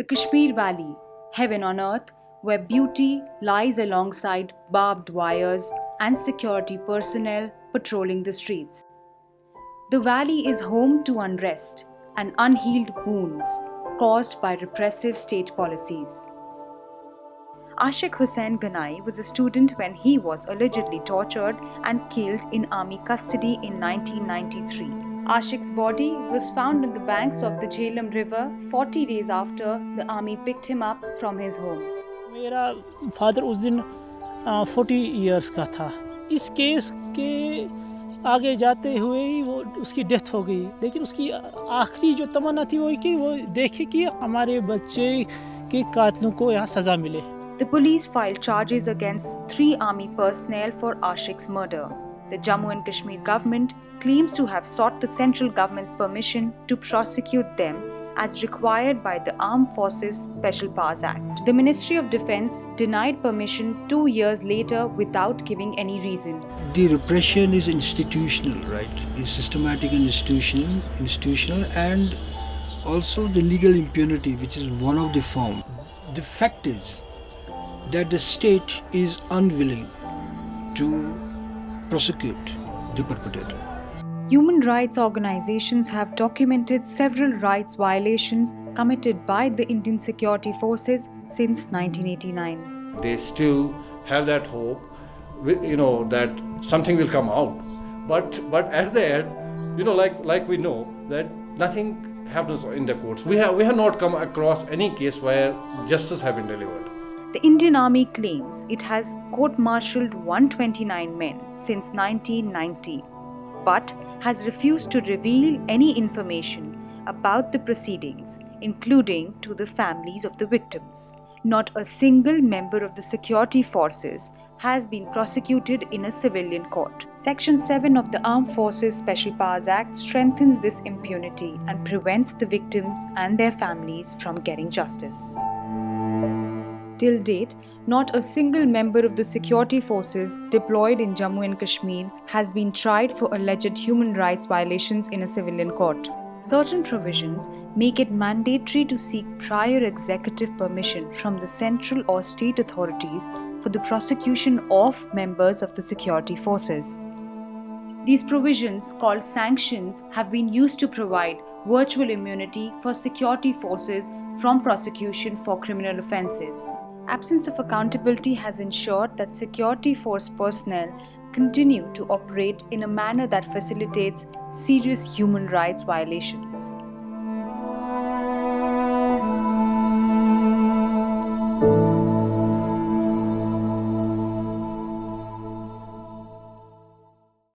The Kashmir Valley, heaven on earth, where beauty lies alongside barbed wires and security personnel patrolling the streets. The valley is home to unrest and unhealed wounds caused by repressive state policies. Ashiq Hussain Ganai was a student when he was allegedly tortured and killed in army custody in 1993. Ashiq's body was found on the banks of the Jhelum River 40 days after the army picked him up from his home. मेरा father उस दिन 40 years का था. इस case के आगे जाते हुए ही वो उसकी डेथ हो गई, लेकिन उसकी आखिरी जो तमन्ना थी वो कि वो देखे कि हमारे बच्चे के कातिलों को यहाँ सज़ा मिले. The police filed charges against 3 army personnel for Ashiq's murder. The Jammu and Kashmir government claims to have sought the central government's permission to prosecute them as required by the Armed Forces Special Powers Act. The Ministry of Defence denied permission 2 years later without giving any reason. The repression is institutional, right? It's systematic and institutional, and also the legal impunity, which is one of the form. The fact is that the state is unwilling to prosecute the perpetrator. Human rights organizations have documented several rights violations committed by the Indian security forces since 1989. They still have that hope, that something will come out. But at the end, like we know that nothing happens in the courts. We have not come across any case where justice has been delivered. The Indian Army claims it has court-martialed 129 men since 1990, but has refused to reveal any information about the proceedings, including to the families of the victims. Not a single member of the security forces has been prosecuted in a civilian court. Section 7 of the Armed Forces Special Powers Act strengthens this impunity and prevents the victims and their families from getting justice. Till date, not a single member of the security forces deployed in Jammu and Kashmir has been tried for alleged human rights violations in a civilian court. Certain provisions make it mandatory to seek prior executive permission from the central or state authorities for the prosecution of members of the security forces. These provisions, called sanctions, have been used to provide virtual immunity for security forces from prosecution for criminal offences. Absence of accountability has ensured that security force personnel continue to operate in a manner that facilitates serious human rights violations.